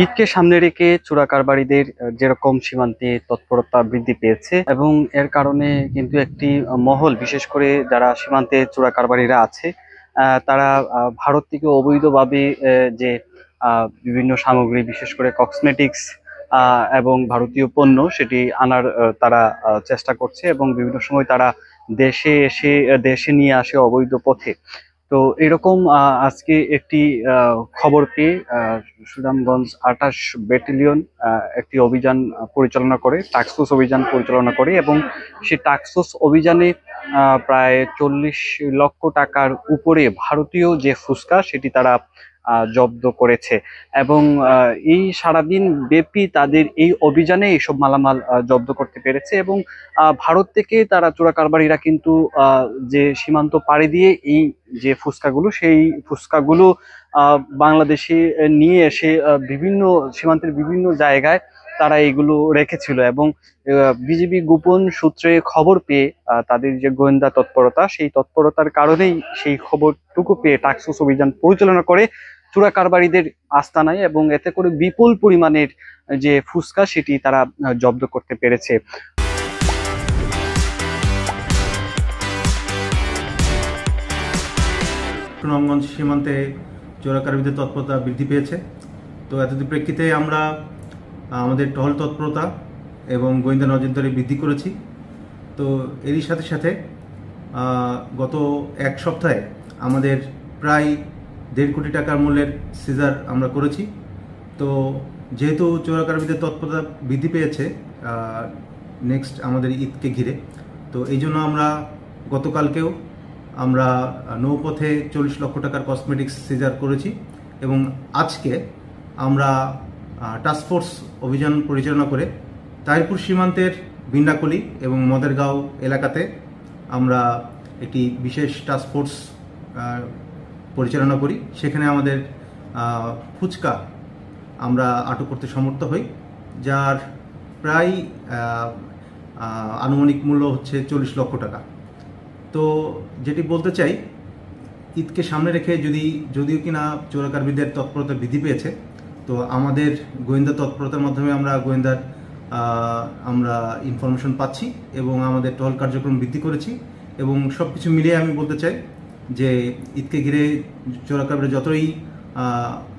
ঈদকে সামনে রেখে চোরাকারবারিদের যেরকম সীমান্তে তৎপরতা বৃদ্ধি পেয়েছে এবং এর কারণে কিন্তু একটি মহল, বিশেষ করে যারা সীমান্তে চোরাকারবারিরা আছে, তারা ভারত থেকে অবৈধভাবে যে বিভিন্ন সামগ্রী, বিশেষ করে কসমেটিক্স এবং ভারতীয় পণ্য, সেটি আনার তারা চেষ্টা করছে এবং বিভিন্ন সময় তারা দেশে নিয়ে আসে অবৈধ পথে। তো এরকম আজকে একটি খবর পেয়ে সুনামগঞ্জ ২৮ ব্যাটালিয়ন একটি অভিযান পরিচালনা করে, টাস্কফোর্স অভিযান পরিচালনা করে এবং সেই টাস্কফোর্স অভিযানে প্রায় ৪০ লক্ষ টাকার উপরে ভারতীয় যে ফুসকা সেটি তারা জব্দ করেছে। এবং এই সারাদিন ব্যাপী তাদের এই অভিযানে এইসব মালামাল জব্দ করতে পেরেছে। এবং ভারত থেকে তারা চোরাকারবারিরা কিন্তু যে সীমান্ত পাড়ি দিয়ে এই যে ফুসকাগুলো, সেই ফুসকাগুলো বাংলাদেশে নিয়ে এসে বিভিন্ন সীমান্তের বিভিন্ন জায়গায় তারা এগুলো রেখেছিল। এবং বিজিবি গোপন সূত্রে খবর পেয়ে তাদের যে গোয়েন্দা তৎপরতা, সেই তৎপরতার কারণেই সেই খবরটুকু পেয়ে টাস্কফোর্স অভিযান পরিচালনা করে চোরাকারবারিদের আস্তানায়, এবং এতে করে বিপুল পরিমাণের যে ফুসকা সেটি তারা জব্দ করতে পেরেছে। সুনামগঞ্জ সীমান্তে চোরাকারবারিদের তৎপরতা বৃদ্ধি পেয়েছে। তো এতদিন প্রেক্ষিতে আমরা আমাদের টহল তৎপরতা এবং গোয়েন্দা নজরদারি বৃদ্ধি করেছি। তো এরই সাথে সাথে গত এক সপ্তাহে আমাদের প্রায় ১.৫ কোটি টাকার মূল্যের সিজার আমরা করেছি। তো যেহেতু চোরাকারবারিদের তৎপরতা বৃদ্ধি পেয়েছে নেক্সট আমাদের ঈদকে ঘিরে, তো এই জন্য আমরা গতকালকেও আমরা নৌপথে ৪০ লক্ষ টাকার কসমেটিক্স সিজার করেছি এবং আজকে আমরা টাস্কফোর্স অভিযান পরিচালনা করে তাহিরপুর সীমান্তের বিন্ডাকলি এবং মদেরগাঁও এলাকাতে আমরা একটি বিশেষ টাস্কফোর্স পরিচালনা করি। সেখানে আমাদের ফুচকা আমরা আটক করতে সমর্থ হই, যার প্রায় আনুমানিক মূল্য হচ্ছে ৪০ লক্ষ টাকা। তো যেটি বলতে চাই, ঈদকে সামনে রেখে যদিও কিনা চোরাকারবারিদের তৎপরতা বৃদ্ধি পেয়েছে, তো আমাদের গোয়েন্দা তৎপরতার মাধ্যমে আমরা ইনফরমেশন পাচ্ছি এবং আমাদের টহল কার্যক্রম বৃদ্ধি করেছি। এবং সব কিছু মিলিয়ে আমি বলতে চাই যে ঈদকে ঘিরে চোরাকারবারি যতই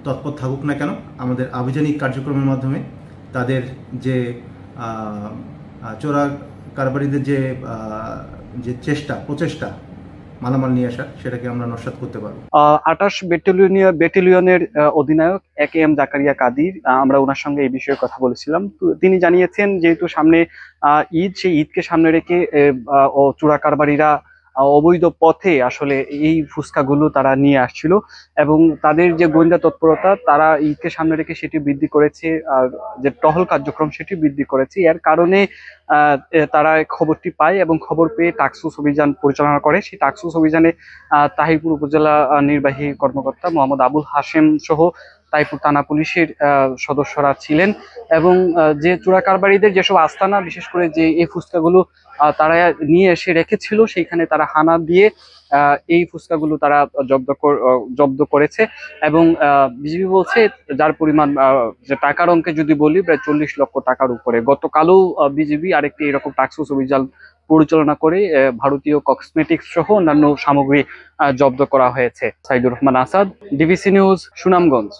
তৎপর থাকুক না কেন, আমাদের আভিযানিক কার্যক্রমের মাধ্যমে তাদের যে চোরাকারবারিদের যে প্রচেষ্টা মালামাল নিয়ে আসার, সেটাকে আমরা নস্যাৎ করতে পারবো। ২৮ ব্যাটালিয়নের অধিনায়ক AKM জাকারিয়া কাদির, আমরা ওনার সঙ্গে এই বিষয়ে কথা বলেছিলাম। তো তিনি জানিয়েছেন, যেহেতু সামনে ঈদ, সেই ঈদকে সামনে রেখে চোরাকারবারিরা অবৈধ পথে আসলে এই ফুসকাগুলো তারা নিয়ে আসছিল এবং তাদের যে গোয়েন্দা তৎপরতা তারা ঈদকে সামনে রেখে সেটি বৃদ্ধি করেছে, আর যে টহল কার্যক্রম সেটি বৃদ্ধি করেছে। এর কারণে তারা খবরটি পায় এবং খবর পেয়ে টাস্কফোর্স অভিযান পরিচালনা করে। সেই টাস্কফোর্স অভিযানে তাহিরপুর উপজেলা নির্বাহী কর্মকর্তা মোহাম্মদ আবুল হাশেম সহ তাহিরপুর থানা পুলিশের সদস্যরা ছিলেন। এবং যে চোরাকারবারিদের যেসব আস্তানা, বিশেষ করে যে এই ফুচকাগুলো তারা নিয়ে এসে রেখেছিল, সেইখানে তারা হানা দিয়ে এই ফুচকাগুলো তারা জব্দ করেছে। এবং বিজিবি বলছে, যার পরিমাণ যে টাকার অঙ্কে যদি বলি, প্রায় ৪০ লক্ষ টাকার উপরে। গতকালও বিজিবি আরেকটি এরকম টাস্কফোর্স অভিযান পরিচালনা করে ভারতীয় কসমেটিক্স সহ অন্যান্য সামগ্রী জব্দ করা হয়েছে। Saidur Rahman Asad, DBC news, Sunamganj.